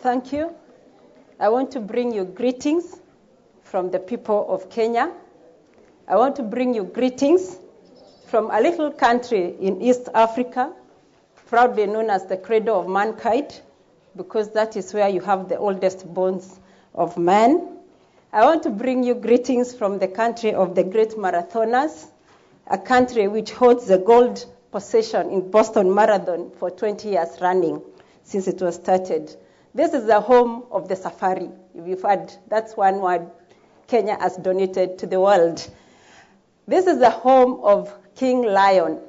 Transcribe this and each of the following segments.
Thank you. I want to bring you greetings from the people of Kenya. I want to bring you greetings from a little country in East Africa, proudly known as the cradle of mankind, because that is where you have the oldest bones of man. I want to bring you greetings from the country of the great marathoners, a country which holds the gold position in Boston Marathon for 20 years running since it was started. This is the home of the safari. If you've heard, that's one word Kenya has donated to the world. This is the home of King Lion.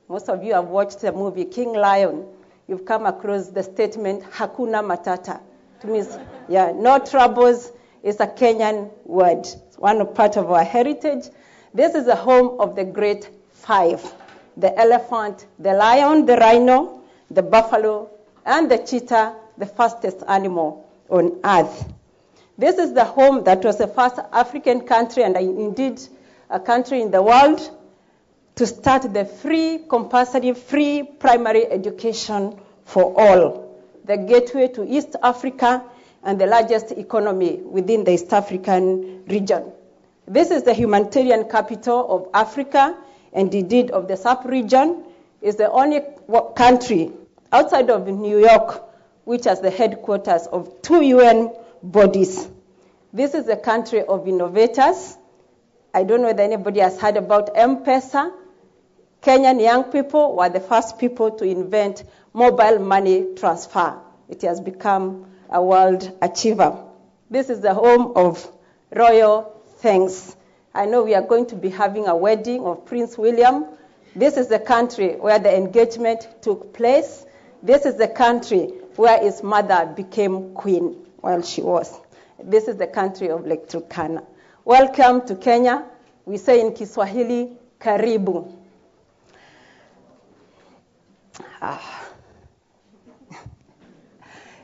Most of you have watched the movie King Lion. You've come across the statement, Hakuna Matata. It means, no troubles. It's a Kenyan word. It's one part of our heritage. This is the home of the great five: the elephant, the lion, the rhino, the buffalo, and the cheetah, the fastest animal on earth. This is the home that was the first African country, and indeed a country in the world, to start the compulsory free primary education for all, the gateway to East Africa and the largest economy within the East African region. This is the humanitarian capital of Africa, and indeed of the sub-region. It's the only country outside of New York which has the headquarters of 2 UN bodies. This is a country of innovators. I don't know whether anybody has heard about M-Pesa. Kenyan young people were the first people to invent mobile money transfer. It has become a world achiever. This is the home of royal thanks. I know we are going to be having a wedding of Prince William. This is the country where the engagement took place. This is the country where his mother became queen while she was. This is the country of Lake Turkana. Welcome to Kenya. We say in Kiswahili, karibu.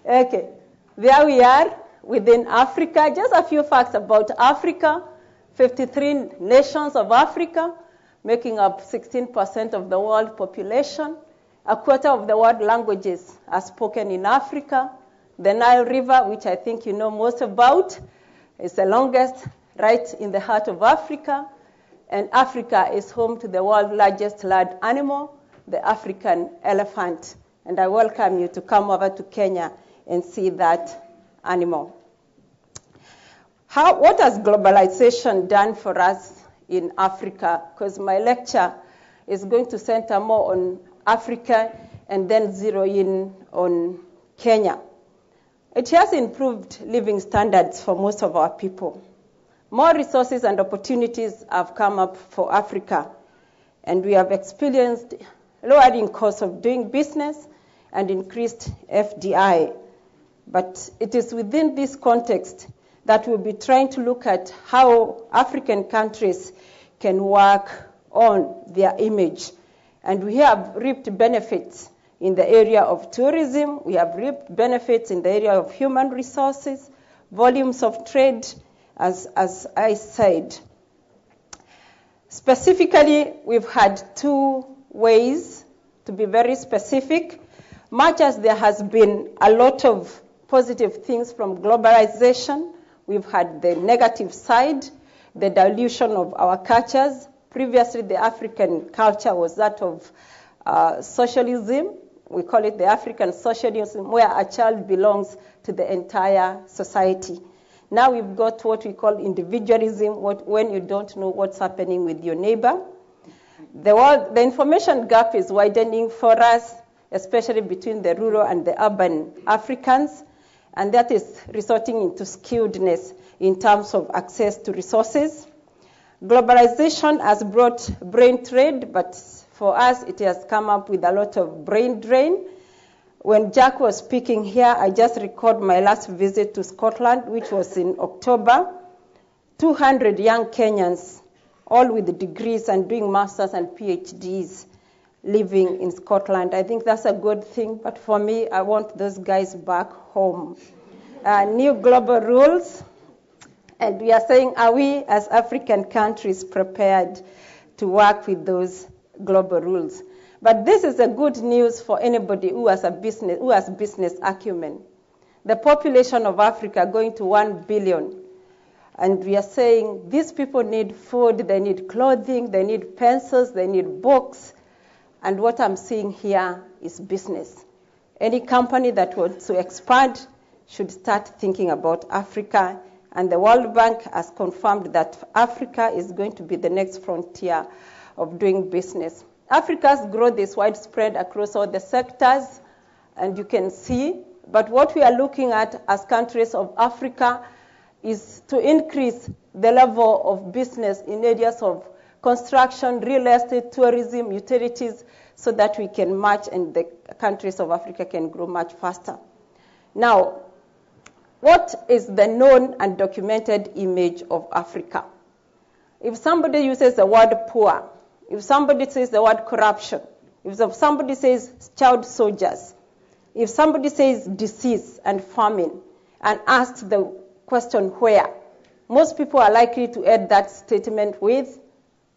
Okay, there we are within Africa. Just a few facts about Africa. 53 nations of Africa, making up 16% of the world population. A quarter of the world languages are spoken in Africa. The Nile River, which I think you know most about, is the longest right in the heart of Africa. And Africa is home to the world's largest land animal, the African elephant. And I welcome you to come over to Kenya and see that animal. What has globalization done for us in Africa? Because my lecture is going to center more on Africa and then zero in on Kenya. It has improved living standards for most of our people. More resources and opportunities have come up for Africa, and we have experienced lowering costs of doing business and increased FDI. But it is within this context that we'll be trying to look at how African countries can work on their image. And we have reaped benefits in the area of tourism. We have reaped benefits in the area of human resources, volumes of trade, as I said. Specifically, we've had 2 ways, to be very specific. Much as there has been a lot of positive things from globalization, we've had the negative side, the dilution of our cultures. Previously, the African culture was that of socialism. We call it the African socialism, where a child belongs to the entire society. Now we've got what we call individualism, when you don't know what's happening with your neighbor. The information gap is widening for us, especially between the rural and the urban Africans, and that is resulting into skewedness in terms of access to resources. Globalization has brought brain trade, but for us it has come up with a lot of brain drain. When Jack was speaking here, I just recalled my last visit to Scotland, which was in October. 200 young Kenyans, all with degrees and doing masters and PhDs, living in Scotland. I think that's a good thing, but for me, I want those guys back home. New global rules, and we are saying, are we as African countries prepared to work with those global rules? But this is a good news for anybody who has business acumen. the population of Africa going to 1 billion. And we are saying these people need food, they need clothing, they need pencils, they need books. And what I'm seeing here is business. Any company that wants to expand should start thinking about Africa. And the World Bank has confirmed that Africa is going to be the next frontier of doing business. Africa's growth is widespread across all the sectors, and you can see. But what we are looking at as countries of Africa is to increase the level of business in areas of construction, real estate, tourism, utilities, so that we can match and the countries of Africa can grow much faster. Now, what is the known and documented image of Africa? If somebody uses the word poor, if somebody says the word corruption, if somebody says child soldiers, if somebody says disease and famine, and asks the question where, most people are likely to add that statement with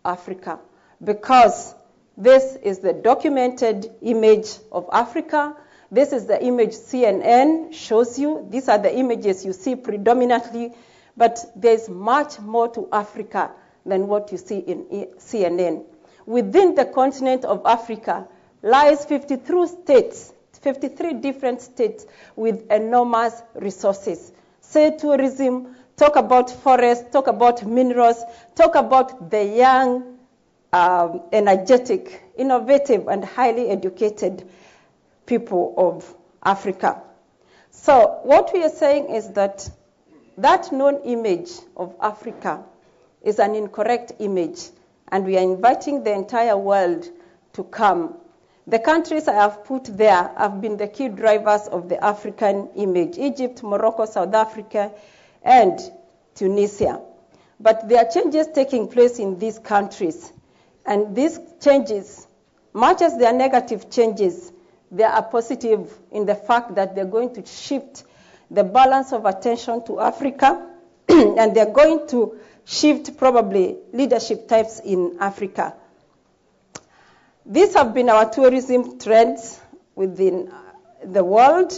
Africa, because this is the documented image of Africa. This is the image CNN shows you. These are the images you see predominantly, but there's much more to Africa than what you see in CNN. Within the continent of Africa lies 53 different states with enormous resources. Say tourism, talk about forests, talk about minerals, talk about the young, energetic, innovative, and highly educated people of Africa. So what we are saying is that that known image of Africa is an incorrect image, and we are inviting the entire world to come. The countries I have put there have been the key drivers of the African image: Egypt, Morocco, South Africa, and Tunisia. But there are changes taking place in these countries. And these changes, much as they are negative changes, they are positive in the fact that they're going to shift the balance of attention to Africa, and they're going to shift probably leadership types in Africa. These have been our tourism trends within the world.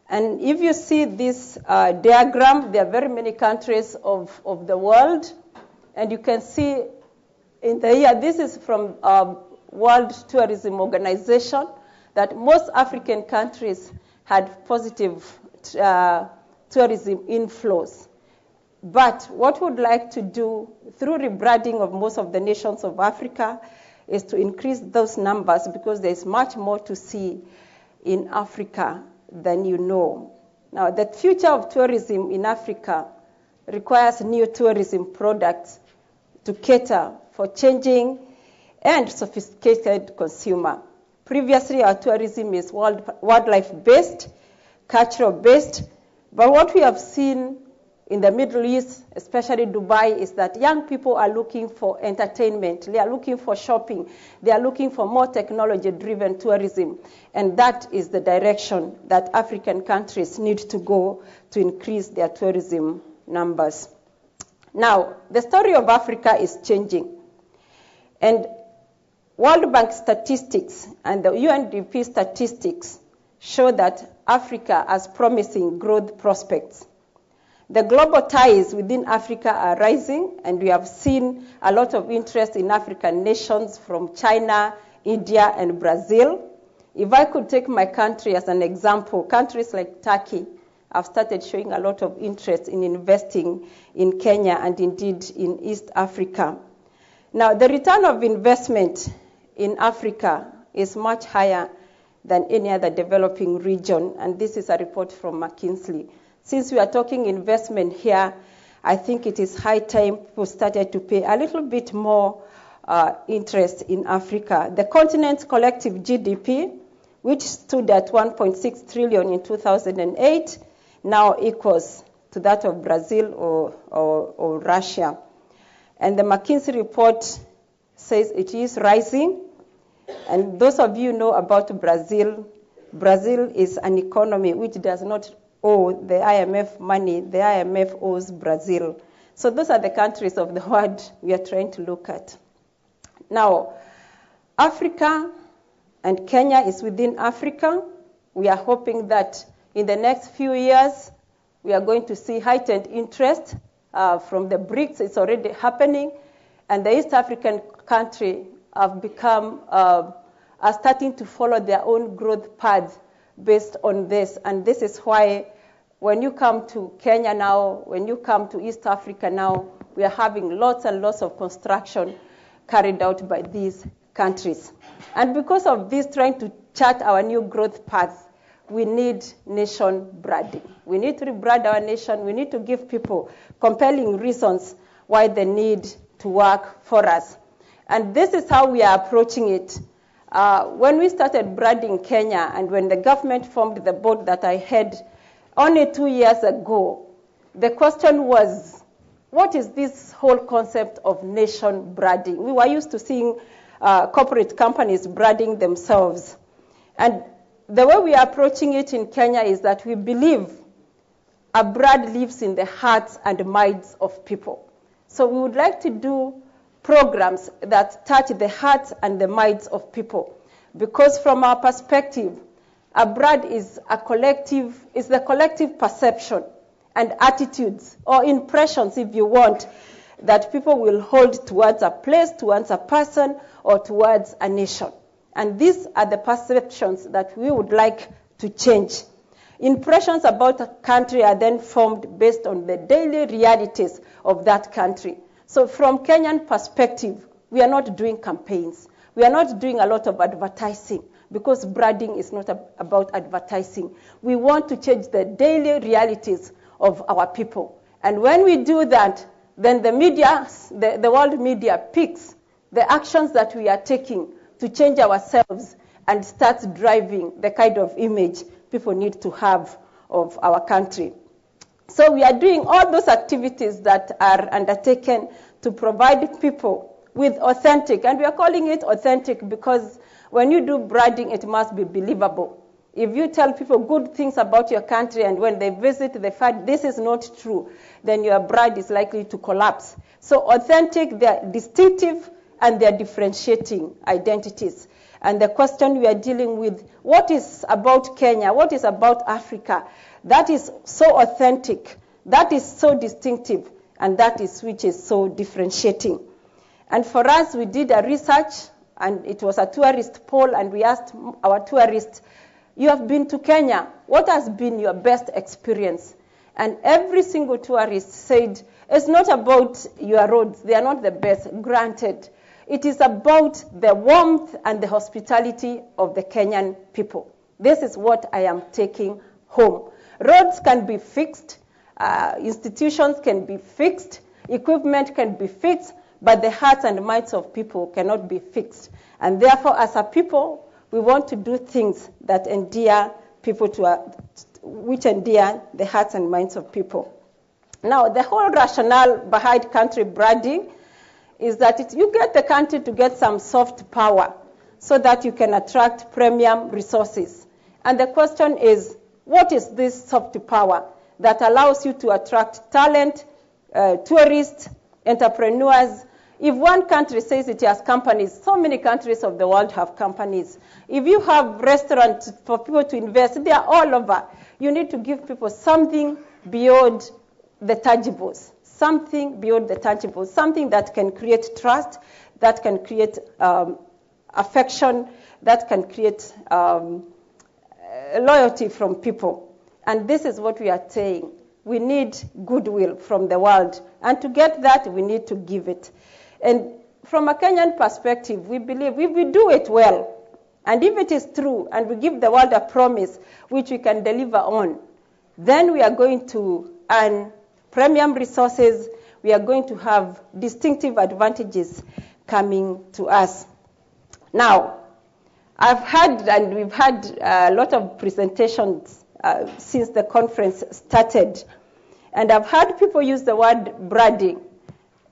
And if you see this diagram, there are very many countries of the world. And you can see in the year, this is from World Tourism Organization, that most African countries had positive tourism inflows. But what we would like to do through rebranding of most of the nations of Africa is to increase those numbers, because there's much more to see in Africa than you know. Now, the future of tourism in Africa requires new tourism products to cater for changing and sophisticated consumer. Previously, our tourism is wildlife-based, cultural-based, but what we have seen in the Middle East, especially Dubai, is that young people are looking for entertainment. They are looking for shopping. They are looking for more technology-driven tourism. And that is the direction that African countries need to go to increase their tourism numbers. Now, the story of Africa is changing. And World Bank statistics and the UNDP statistics show that Africa has promising growth prospects. The global ties within Africa are rising, and we have seen a lot of interest in African nations from China, India, and Brazil. If I could take my country as an example, countries like Turkey have started showing a lot of interest in investing in Kenya and indeed in East Africa. Now, the return of investment in Africa is much higher than any other developing region, and this is a report from McKinsey. Since we are talking investment here, I think it is high time people started to pay a little bit more interest in Africa. The continent's collective GDP, which stood at 1.6 trillion in 2008, now equals to that of Brazil or Russia. And the McKinsey report says it is rising. And those of you know about Brazil, Brazil is an economy which does not owe the IMF money. The IMF owes Brazil. So those are the countries of the world we are trying to look at. Now, Africa and Kenya is within Africa. We are hoping that In the next few years, we are going to see heightened interest from the BRICS. It's already happening. And the East African country have become, are starting to follow their own growth path based on this. And this is why when you come to Kenya now, when you come to East Africa now, we are having lots and lots of construction carried out by these countries. And because of this, trying to chart our new growth path, we need nation branding. We need to rebrand our nation. We need to give people compelling reasons why they need to work for us. And this is how we are approaching it. When we started branding Kenya and when the government formed the board that I had only 2 years ago, the question was, what is this whole concept of nation branding? We were used to seeing corporate companies branding themselves. And the way we are approaching it in Kenya is that we believe a brand lives in the hearts and minds of people. So we would like to do programs that touch the hearts and the minds of people. Because from our perspective, a brand is the collective perception and attitudes or impressions, if you want, that people will hold towards a place, towards a person, or towards a nation. And these are the perceptions that we would like to change. Impressions about a country are then formed based on the daily realities of that country. So from Kenyan perspective, we are not doing campaigns. We are not doing a lot of advertising because branding is not about advertising. We want to change the daily realities of our people. And when we do that, then the media, the world media picks the actions that we are taking to change ourselves and starts driving the kind of image people need to have of our country. So we are doing all those activities that are undertaken to provide people with authentic, and we are calling it authentic because when you do branding, it must be believable. If you tell people good things about your country and when they visit, they find this is not true, then your brand is likely to collapse. So authentic, they're distinctive, and they're differentiating identities. And the question we are dealing with, what is about Kenya, what is about Africa, that is so authentic, that is so distinctive, and that is which is so differentiating. And for us, we did a research, and it was a tourist poll, and we asked our tourists, you have been to Kenya, what has been your best experience? And every single tourist said, it's not about your roads, they are not the best, granted. It is about the warmth and the hospitality of the Kenyan people. This is what I am taking home. Roads can be fixed, institutions can be fixed, equipment can be fixed, but the hearts and minds of people cannot be fixed. And therefore, as a people, we want to do things that endear people which endear the hearts and minds of people. Now, the whole rationale behind country branding is that you get the country to get some soft power so that you can attract premium resources. And the question is, what is this soft power that allows you to attract talent, tourists, entrepreneurs? If one country says it has companies, so many countries of the world have companies. If you have restaurants for people to invest, they are all over. You need to give people something beyond the tangibles. Something beyond the tangible, something that can create trust, that can create affection, that can create loyalty from people. And this is what we are saying. We need goodwill from the world. And to get that, we need to give it. And from a Kenyan perspective, we believe if we do it well, and if it is true, and we give the world a promise which we can deliver on, then we are going to earn premium resources, we are going to have distinctive advantages coming to us. Now, I've had, and we've had a lot of presentations since the conference started, and I've had people use the word branding.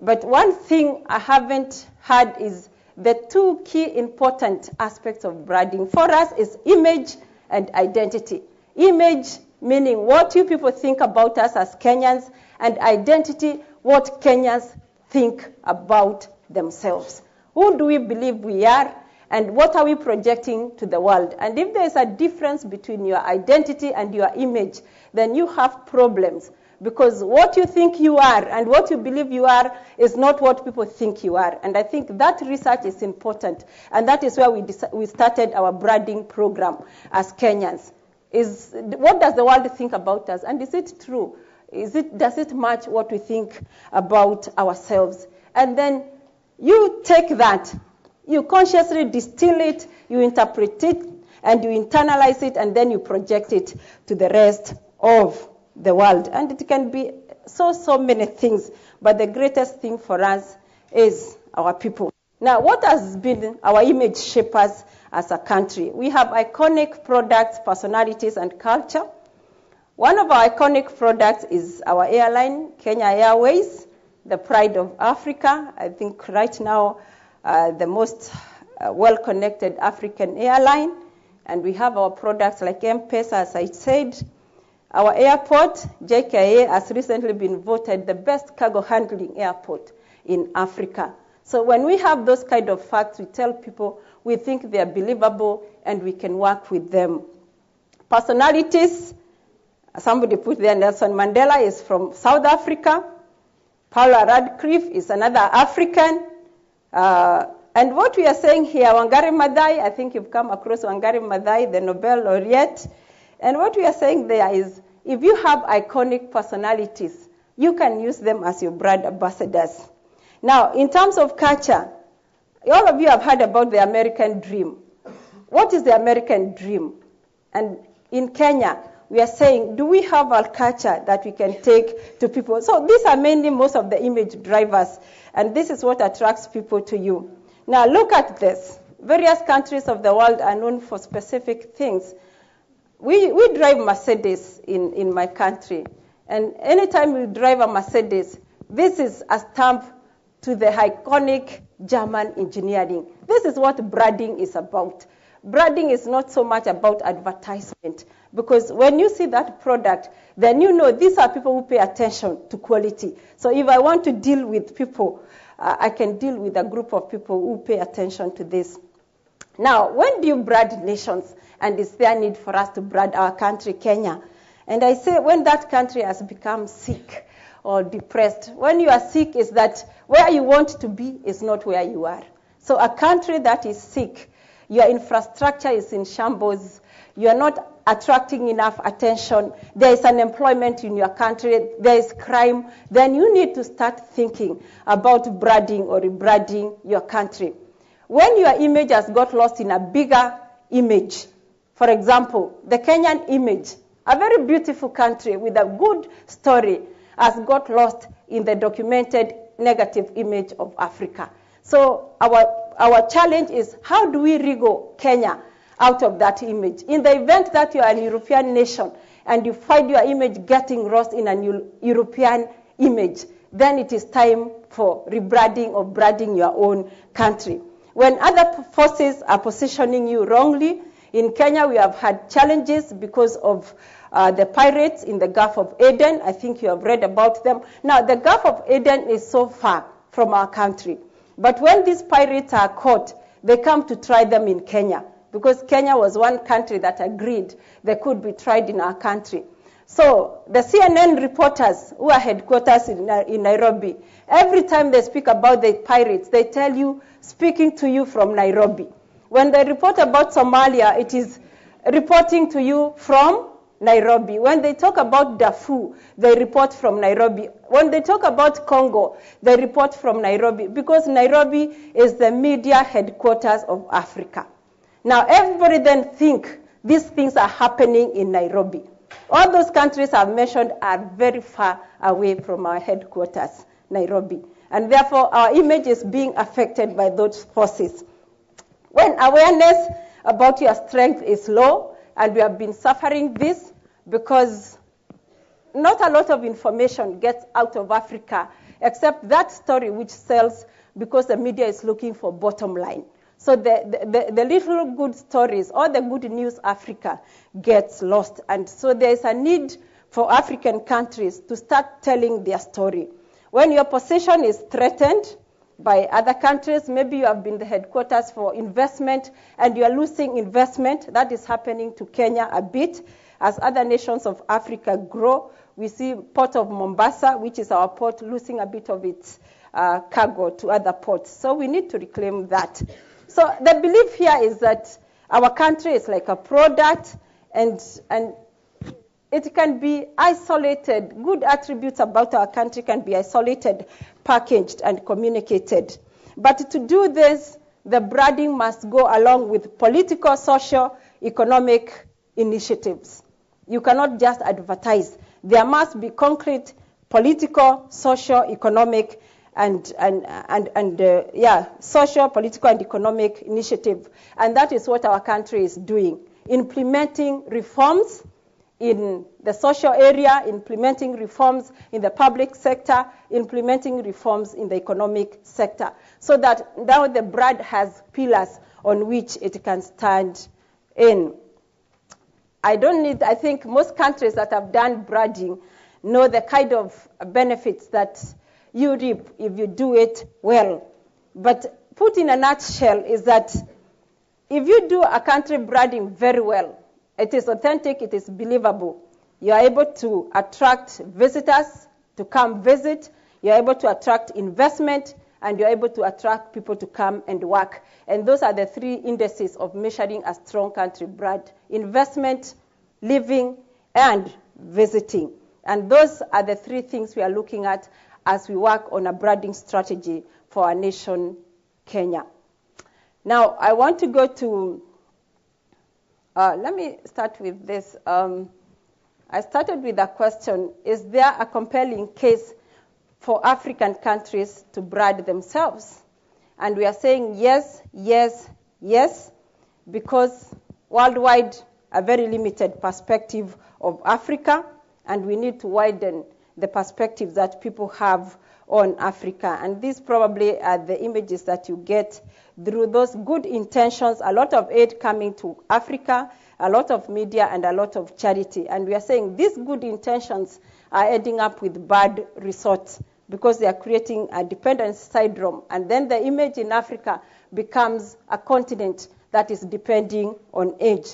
But one thing I haven't heard is the two key important aspects of branding. For us is image and identity. Image meaning what you people think about us as Kenyans, and identity, what Kenyans think about themselves. Who do we believe we are, And what are we projecting to the world? And if there is a difference between your identity and your image, then you have problems. Because what you think you are and what you believe you are is not what people think you are. And I think that research is important. And that is where we started our branding program as Kenyans. What does the world think about us? And is it true? Does it match what we think about ourselves? And then you take that, you consciously distill it, you interpret it, and you internalize it, and then you project it to the rest of the world. And it can be so many things, but the greatest thing for us is our people. Now, what has been our image shapers as a country? We have iconic products, personalities, and culture. One of our iconic products is our airline, Kenya Airways, the pride of Africa. I think right now the most well-connected African airline. And we have our products like M-Pesa, as I said. Our airport, JKA, has recently been voted the best cargo handling airport in Africa. So when we have those kind of facts, we tell people we think they are believable and we can work with them. Personalities, somebody put there, Nelson Mandela is from South Africa. Paula Radcliffe is another African. And what we are saying here, Wangari Maathai, I think you've come across Wangari Maathai, the Nobel laureate. And what we are saying there is, if you have iconic personalities, you can use them as your brand ambassadors. Now, in terms of culture, all of you have heard about the American dream. What is the American dream? And in Kenya, we are saying, do we have a culture that we can take to people? So these are mainly most of the image drivers, and this is what attracts people to you. Now, look at this. Various countries of the world are known for specific things. We drive Mercedes in my country. And anytime we drive a Mercedes, this is a stamp to the iconic German engineering. This is what branding is about. Branding is not so much about advertisement. Because when you see that product, then you know these are people who pay attention to quality. So if I want to deal with people, I can deal with a group of people who pay attention to this. Now, when do you brand nations? And is there a need for us to brand our country, Kenya? And I say when that country has become sick or depressed. When you are sick, is that where you want to be is not where you are. So a country that is sick, your infrastructure is in shambles, you are not attracting enough attention, there is unemployment in your country, there is crime, then you need to start thinking about branding or rebranding your country. When your image has got lost in a bigger image, for example, the Kenyan image, a very beautiful country with a good story, has got lost in the documented negative image of Africa. So our challenge is, how do we wriggle Kenya out of that image? In the event that you are an European nation and you find your image getting lost in a new European image, then it is time for rebranding or branding your own country. When other forces are positioning you wrongly, in Kenya we have had challenges because of the pirates in the Gulf of Aden. I think you have read about them. Now, the Gulf of Aden is so far from our country. But when these pirates are caught, they come to try them in Kenya, because Kenya was one country that agreed they could be tried in our country. So the CNN reporters who are headquarters in Nairobi, every time they speak about the pirates, they tell you, speaking to you from Nairobi. When they report about Somalia, it is reporting to you from Nairobi. When they talk about Darfur, they report from Nairobi. When they talk about Congo, they report from Nairobi, because Nairobi is the media headquarters of Africa. Now, everybody then think these things are happening in Nairobi. All those countries I've mentioned are very far away from our headquarters, Nairobi. And therefore, our image is being affected by those forces. When awareness about your strength is low, and we have been suffering this because not a lot of information gets out of Africa, except that story which sells because the media is looking for bottom line. So the little good stories, all the good news Africa gets lost. And so there is a need for African countries to start telling their story. When your position is threatened, by other countries. Maybe you have been the headquarters for investment and you are losing investment. That is happening to Kenya a bit. As other nations of Africa grow, we see Port of Mombasa, which is our port, losing a bit of its cargo to other ports. So we need to reclaim that. So the belief here is that our country is like a product, and it can be isolated. Good attributes about our country can be isolated, packaged, and communicated. But to do this, the branding must go along with political, social, economic initiatives. You cannot just advertise. There must be concrete political, social, economic, social, political, and economic initiative. And that is what our country is doing. Implementing reforms in the social area, implementing reforms in the public sector, implementing reforms in the economic sector, so that now the brand has pillars on which it can stand in. I think most countries that have done branding know the kind of benefits that you reap if you do it well. But put in a nutshell is that if you do a country branding very well, it is authentic, it is believable, you are able to attract visitors to come visit, you are able to attract investment, and you are able to attract people to come and work. And those are the three indices of measuring a strong country brand: investment, living, and visiting. And those are the three things we are looking at as we work on a branding strategy for our nation, Kenya. Now, I want to go to, let me start with this. I started with a question: is there a compelling case for African countries to brand themselves? And we are saying yes, yes, yes, because worldwide, a very limited perspective of Africa, and we need to widen the perspective that people have on Africa. And these probably are the images that you get through those good intentions, a lot of aid coming to Africa, a lot of media, and a lot of charity. And we are saying these good intentions are ending up with bad results because they are creating a dependence syndrome. And then the image in Africa becomes a continent that is depending on aid.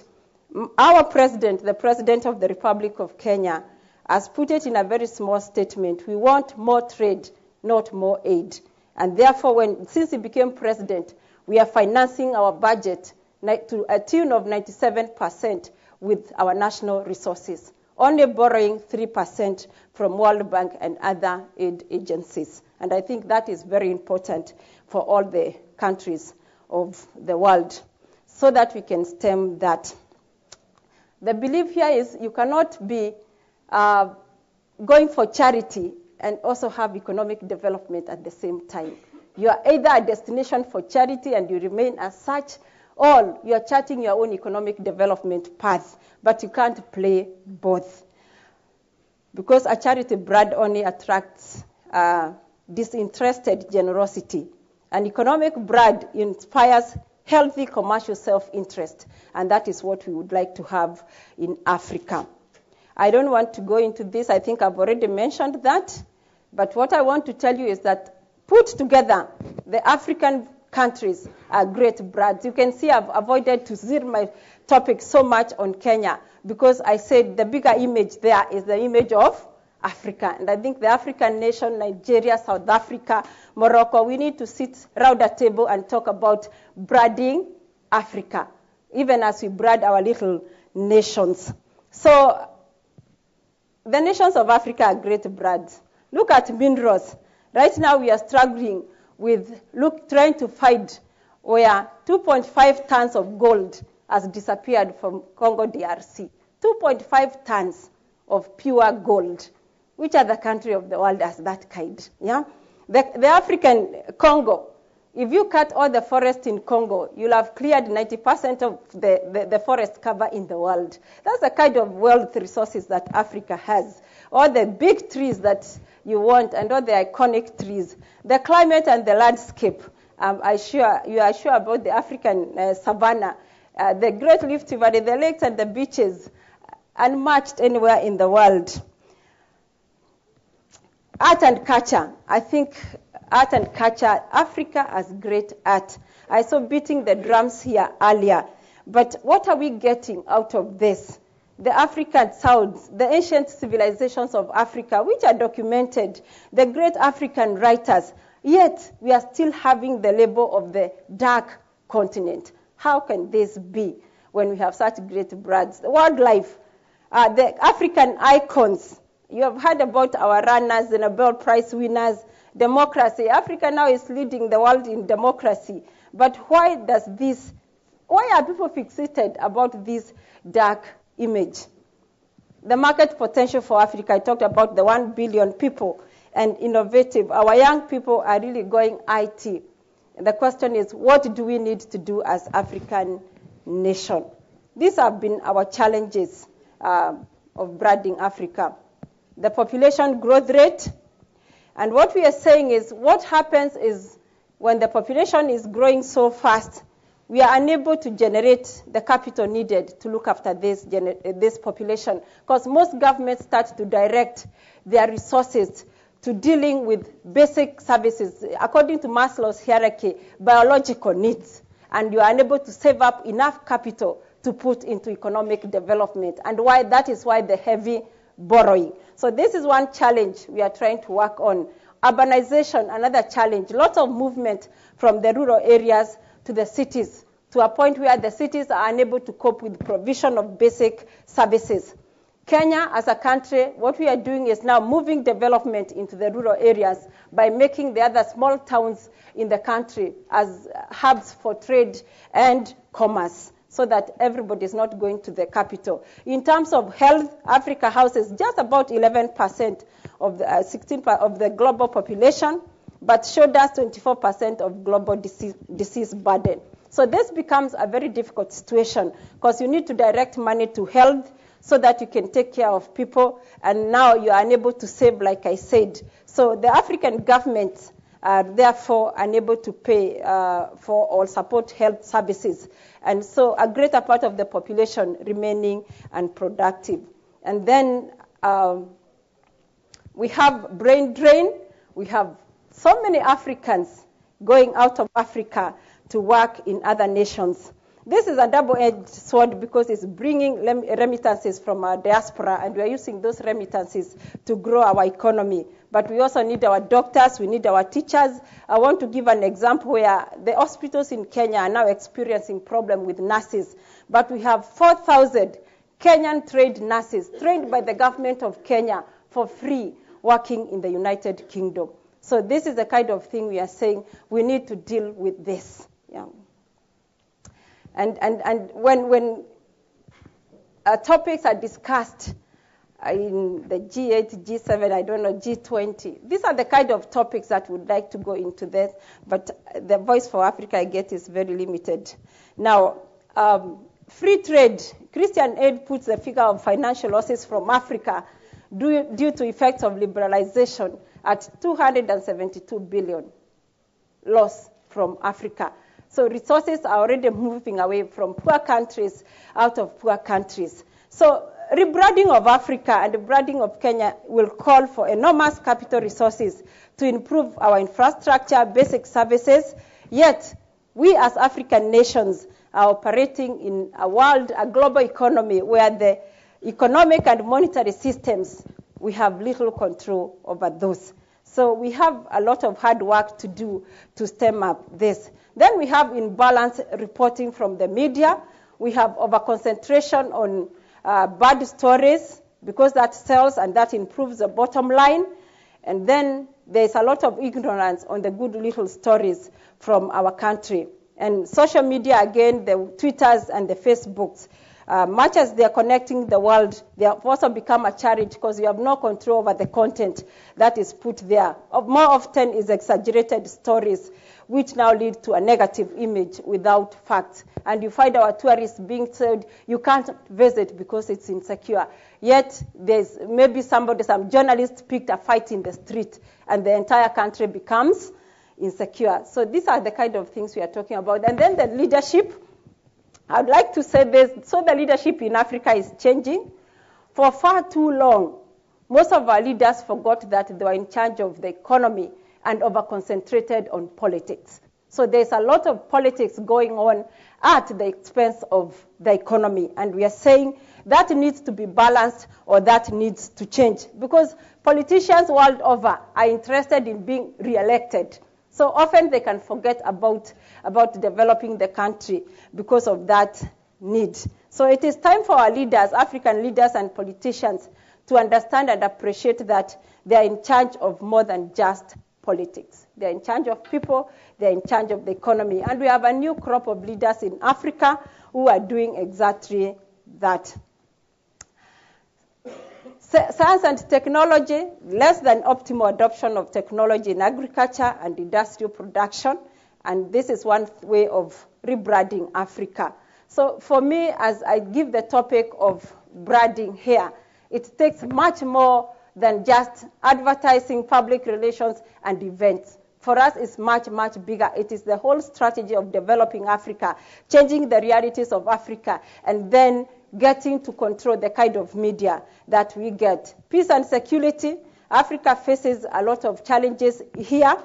Our president, the President of the Republic of Kenya, has put it in a very small statement: we want more trade, not more aid. And therefore, since he became president, we are financing our budget to a tune of 97% with our national resources, only borrowing 3% from World Bank and other aid agencies. And I think that is very important for all the countries of the world so that we can stem that. The belief here is you cannot be going for charity and also have economic development at the same time. You are either a destination for charity and you remain as such, or you are charting your own economic development path, but you can't play both. Because a charity brand only attracts disinterested generosity. An economic brand inspires healthy commercial self-interest, and that is what we would like to have in Africa. I don't want to go into this. I think I've already mentioned that. But what I want to tell you is that put together, the African countries are great brands. You can see I've avoided to zero my topic so much on Kenya because I said the bigger image there is the image of Africa. And I think the African nation, Nigeria, South Africa, Morocco, we need to sit around a table and talk about branding Africa, even as we brand our little nations. So the nations of Africa are great brands. Look at minerals. Right now we are struggling with trying to find where 2.5 tons of gold has disappeared from Congo DRC. 2.5 tons of pure gold. Which other country of the world has that kind? Yeah, the African Congo. If you cut all the forest in Congo, you'll have cleared 90% of the forest cover in the world. That's the kind of wealth resources that Africa has. All the big trees that you want and all the iconic trees. The climate and the landscape. You are sure about the African savanna, the Great Rift Valley, the lakes and the beaches, unmatched anywhere in the world. Art and culture. I think art and culture. Africa has great art. I saw beating the drums here earlier. But what are we getting out of this? The African sounds, the ancient civilizations of Africa, which are documented, the great African writers, yet we are still having the label of the dark continent. How can this be when we have such great brands? Wildlife, the African icons. You have heard about our runners, the Nobel Prize winners, democracy. Africa now is leading the world in democracy. But why are people fixated about this dark image? The market potential for Africa, I talked about the 1 billion people and innovative. Our young people are really going IT. The question is, what do we need to do as African nation? These have been our challenges of branding Africa. The population growth rate. And what we are saying is, what happens is when the population is growing so fast, we are unable to generate the capital needed to look after this population. Because most governments start to direct their resources to dealing with basic services, according to Maslow's hierarchy, biological needs. And you are unable to save up enough capital to put into economic development. And that is why the heavy borrowing. So this is one challenge we are trying to work on. Urbanization, another challenge. Lots of movement from the rural areas to the cities, to a point where the cities are unable to cope with provision of basic services. Kenya, as a country, what we are doing is now moving development into the rural areas by making the other small towns in the country as hubs for trade and commerce, so that everybody is not going to the capital. In terms of health, Africa houses just about 11% of the 16% of the global population, but showed us 24% of global disease burden. So this becomes a very difficult situation because you need to direct money to health so that you can take care of people, and now you are unable to save, like I said. So the African governments are therefore unable to pay for or support health services. And so a greater part of the population remaining unproductive. And then we have brain drain. We have so many Africans going out of Africa to work in other nations. This is a double-edged sword because it's bringing remittances from our diaspora, and we are using those remittances to grow our economy. But we also need our doctors, we need our teachers. I want to give an example where the hospitals in Kenya are now experiencing problem with nurses. But we have 4,000 Kenyan trained nurses, trained by the government of Kenya for free, working in the United Kingdom. So this is the kind of thing we are saying we need to deal with this. Yeah. And when topics are discussed in the G8, G7, I don't know, G20, these are the kind of topics that would like to go into this, but the voice for Africa I get is very limited. Now, free trade, Christian Aid puts the figure of financial losses from Africa due to effects of liberalization at 272 billion loss from Africa. So resources are already moving away from poor countries out of poor countries. So rebranding of Africa and the branding of Kenya will call for enormous capital resources to improve our infrastructure, basic services. Yet, we as African nations are operating in a global economy where the economic and monetary systems, we have little control over those. So we have a lot of hard work to do to stem up this. Then we have imbalanced reporting from the media. We have overconcentration on bad stories because that sells and that improves the bottom line. And then there's a lot of ignorance on the good little stories from our country. And social media, again, the Twitters and the Facebooks, much as they're connecting the world, they have also become a charity because you have no control over the content that is put there. More often is exaggerated stories, which now lead to a negative image without facts. And you find our tourists being told you can't visit because it's insecure. Yet there's maybe some journalist picked a fight in the street and the entire country becomes insecure. So these are the kind of things we are talking about. And then the leadership, I'd like to say this, so the leadership in Africa is changing. For far too long, most of our leaders forgot that they were in charge of the economy and over-concentrated on politics. So there's a lot of politics going on at the expense of the economy. And we are saying that needs to be balanced or that needs to change. Because politicians world over are interested in being re-elected. So often they can forget about developing the country because of that need. So it is time for our leaders, African leaders and politicians, to understand and appreciate that they are in charge of more than just politics. They are in charge of people, they are in charge of the economy. And we have a new crop of leaders in Africa who are doing exactly that. Science and technology, less than optimal adoption of technology in agriculture and industrial production. And this is one way of rebranding Africa. So for me, as I give the topic of branding here, it takes much more than just advertising, public relations, and events. For us, it's much, much bigger. It is the whole strategy of developing Africa, changing the realities of Africa, and then getting to control the kind of media that we get. Peace and security. Africa faces a lot of challenges here,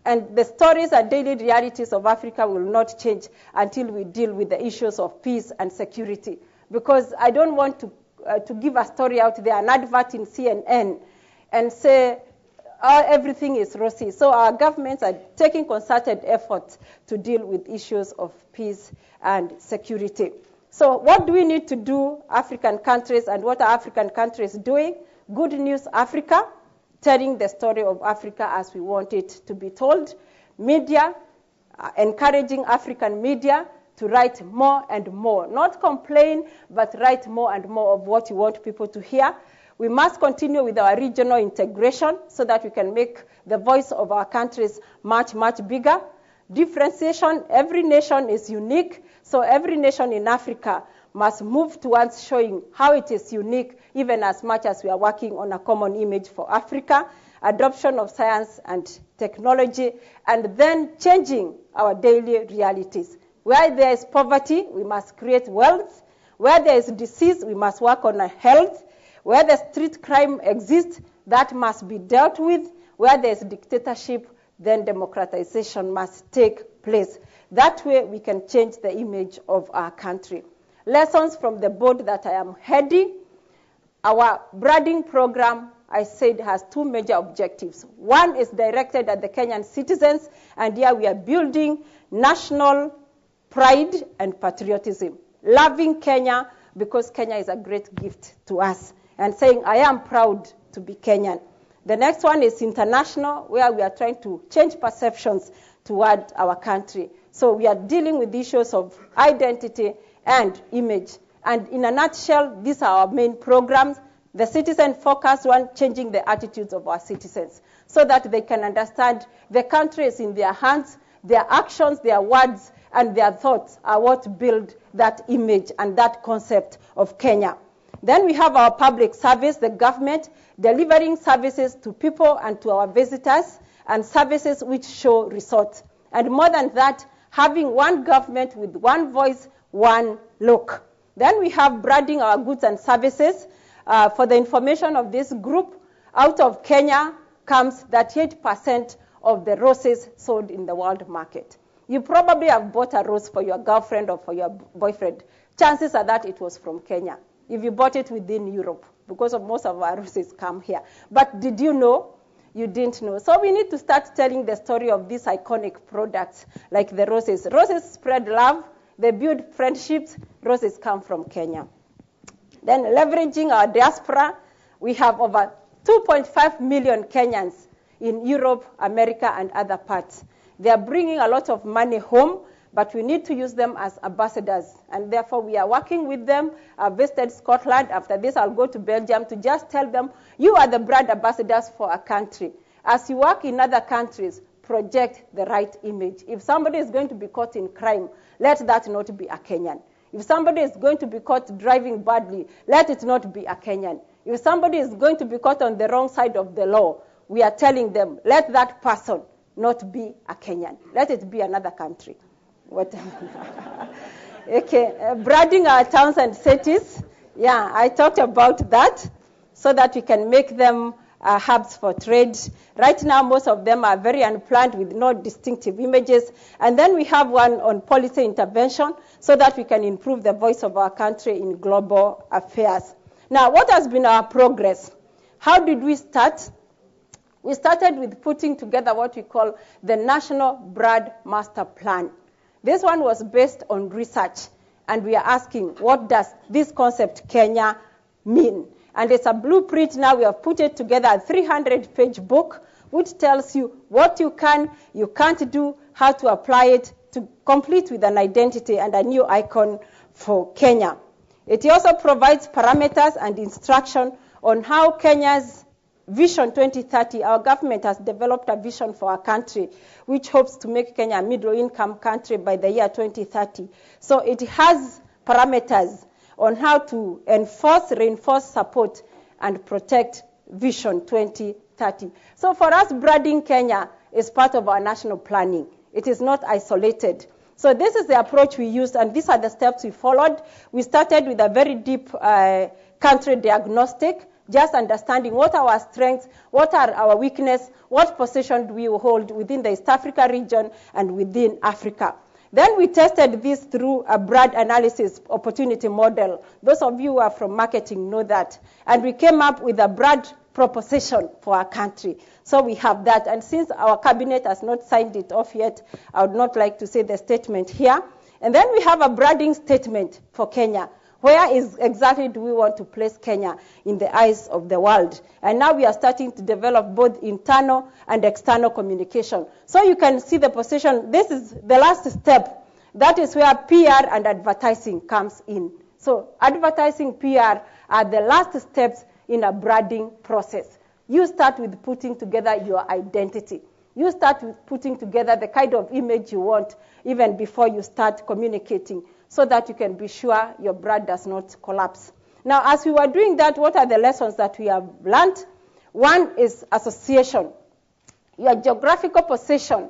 and the stories and daily realities of Africa will not change until we deal with the issues of peace and security. Because I don't want to give a story out there, an advert in CNN, and say, everything is rosy. So our governments are taking concerted efforts to deal with issues of peace and security. So what do we need to do, African countries, and what are African countries doing? Good News Africa, telling the story of Africa as we want it to be told. Media, encouraging African media to write more and more. Not complain, but write more and more of what you want people to hear. We must continue with our regional integration so that we can make the voice of our countries much, much bigger. Differentiation, every nation is unique, so every nation in Africa must move towards showing how it is unique, even as much as we are working on a common image for Africa, adoption of science and technology, and then changing our daily realities. Where there is poverty, we must create wealth. Where there is disease, we must work on health. Where the street crime exists, that must be dealt with. Where there is dictatorship, then democratization must take place. That way we can change the image of our country. Lessons from the board that I am heading. Our branding program, I said, has two major objectives. One is directed at the Kenyan citizens, and here we are building national pride and patriotism. Loving Kenya because Kenya is a great gift to us, and saying, I am proud to be Kenyan. The next one is international, where we are trying to change perceptions toward our country. So we are dealing with issues of identity and image. And in a nutshell, these are our main programs. The citizen-focused one, changing the attitudes of our citizens so that they can understand the country is in their hands, their actions, their words, and their thoughts are what build that image and that concept of Kenya. Then we have our public service, the government, delivering services to people and to our visitors, and services which show results. And more than that, having one government with one voice, one look. Then we have branding our goods and services. For the information of this group, out of Kenya comes 38% of the roses sold in the world market. You probably have bought a rose for your girlfriend or for your boyfriend. Chances are that it was from Kenya, if you bought it within Europe, because of most of our roses come here. But did you know? You didn't know. So we need to start telling the story of these iconic products like the roses. Roses spread love. They build friendships. Roses come from Kenya. Then leveraging our diaspora, we have over 2.5 million Kenyans in Europe, America, and other parts. They are bringing a lot of money home, but we need to use them as ambassadors. And therefore, we are working with them. I visited Scotland. After this, I'll go to Belgium to just tell them, you are the brand ambassadors for a country. As you work in other countries, project the right image. If somebody is going to be caught in crime, let that not be a Kenyan. If somebody is going to be caught driving badly, let it not be a Kenyan. If somebody is going to be caught on the wrong side of the law, we are telling them, let that person not be a Kenyan. Let it be another country. Okay, branding our towns and cities. Yeah, I talked about that so that we can make them hubs for trade. Right now, most of them are very unplanned with no distinctive images. And then we have one on policy intervention so that we can improve the voice of our country in global affairs. Now, what has been our progress? How did we start? We started with putting together what we call the National Broad Master Plan. This one was based on research, and we are asking, what does this concept Kenya mean? And it's a blueprint now. We have put it together, a 300-page book, which tells you what you can, you can't do, how to apply it to complete with an identity and a new icon for Kenya. It also provides parameters and instruction on how Kenya's Vision 2030, our government has developed a vision for our country, which hopes to make Kenya a middle-income country by the year 2030. So it has parameters on how to enforce, reinforce, support, and protect Vision 2030. So for us, branding Kenya is part of our national planning. It is not isolated. So this is the approach we used, and these are the steps we followed. We started with a very deep country diagnostic, just understanding what are our strengths, what are our weaknesses, what position do we hold within the East Africa region and within Africa. Then we tested this through a broad analysis opportunity model. Those of you who are from marketing know that. And we came up with a broad proposition for our country. So we have that. And since our cabinet has not signed it off yet, I would not like to say the statement here. And then we have a branding statement for Kenya. Where exactly do we want to place Kenya in the eyes of the world? And now we are starting to develop both internal and external communication. So you can see the position. This is the last step. That is where PR and advertising comes in. So advertising, PR are the last steps in a branding process. You start with putting together your identity. You start with putting together the kind of image you want even before you start communicating, so that you can be sure your brand does not collapse. Now, as we were doing that, what are the lessons that we have learned? One is association. Your geographical position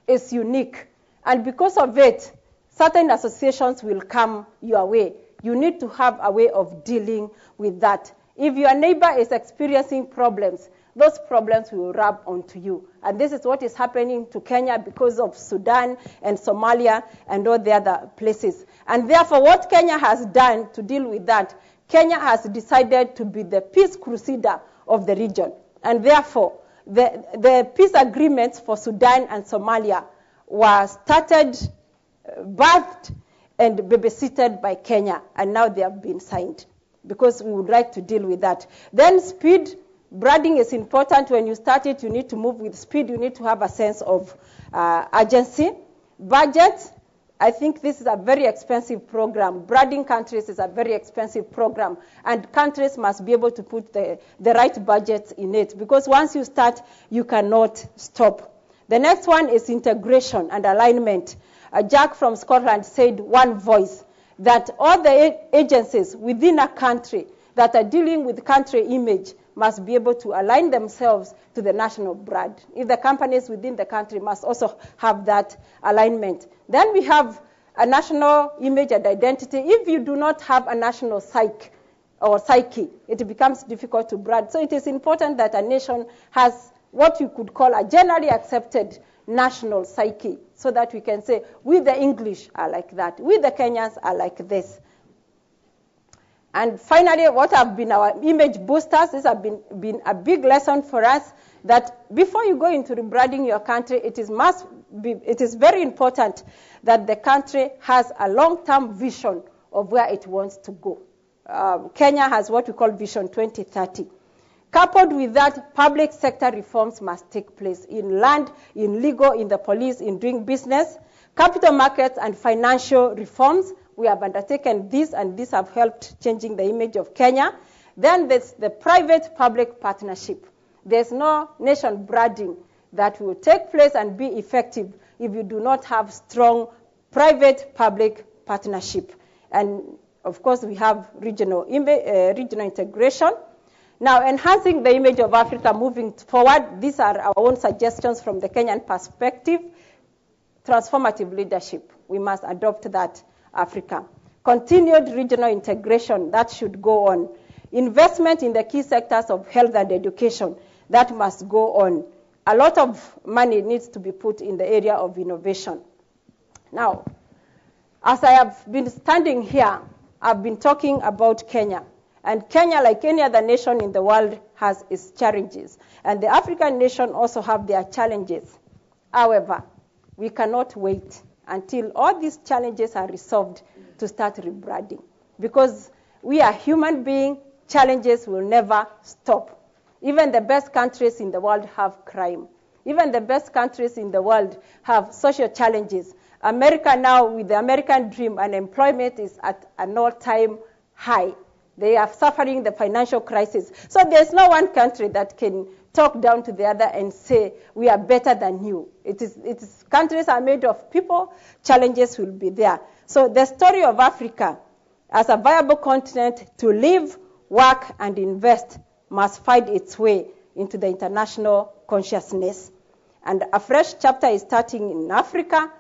is unique, and because of it, certain associations will come your way. You need to have a way of dealing with that. If your neighbor is experiencing problems, those problems will rub onto you. And this is what is happening to Kenya because of Sudan and Somalia and all the other places. And therefore, what Kenya has done to deal with that, Kenya has decided to be the peace crusader of the region. And therefore, the peace agreements for Sudan and Somalia were started, birthed, and babysitted by Kenya. And now they have been signed because we would like to deal with that. Then speed. Branding is important. When you start it, you need to move with speed. You need to have a sense of urgency. Budget. I think this is a very expensive program. Branding countries is a very expensive program. And countries must be able to put the right budgets in it. Because once you start, you cannot stop. The next one is integration and alignment. Jack from Scotland said one voice, that all the agencies within a country that are dealing with country image must be able to align themselves to the national brand. If the companies within the country must also have that alignment. Then we have a national image and identity. If you do not have a national psyche, it becomes difficult to brand. So it is important that a nation has what you could call a generally accepted national psyche, so that we can say, we the English are like that, we the Kenyans are like this. And finally, what have been our image boosters? This has been a big lesson for us, that before you go into rebranding your country, it is very important that the country has a long-term vision of where it wants to go. Kenya has what we call Vision 2030. Coupled with that, public sector reforms must take place in land, in legal, in the police, in doing business, capital markets, and financial reforms. We have undertaken this, and these have helped changing the image of Kenya. Then there's the private-public partnership. There's no nation branding that will take place and be effective if you do not have strong private-public partnership. And, of course, we have regional integration. Now, enhancing the image of Africa moving forward, these are our own suggestions from the Kenyan perspective. Transformative leadership, we must adopt that. Africa. Continued regional integration, that should go on. Investment in the key sectors of health and education. that must go on. A lot of money needs to be put in the area of innovation. Now, as I have been standing here, I've been talking about Kenya. And Kenya, like any other nation in the world, has its challenges. And the African nation also have their challenges. However, we cannot wait until all these challenges are resolved to start rebranding. Because we are human beings, challenges will never stop. Even the best countries in the world have crime. Even the best countries in the world have social challenges. America now, with the American dream, unemployment is at an all-time high. They are suffering the financial crisis. So there's no one country that can talk down to the other and say, we are better than you. Countries are made of people, challenges will be there. So the story of Africa as a viable continent to live, work, and invest must find its way into the international consciousness. And a fresh chapter is starting in Africa.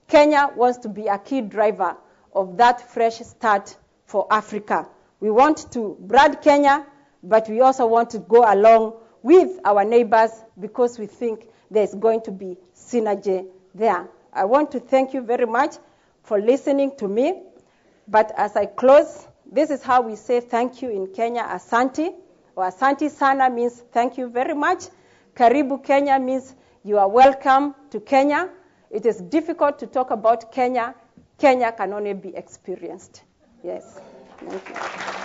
Kenya wants to be a key driver of that fresh start for Africa. We want to brand Kenya, but we also want to go along with our neighbors because we think there's going to be synergy there. I want to thank you very much for listening to me. But as I close, this is how we say thank you in Kenya. Asante, or Asante sana means thank you very much. Karibu Kenya means you are welcome to Kenya. It is difficult to talk about Kenya. Kenya can only be experienced. Yes. Thank you.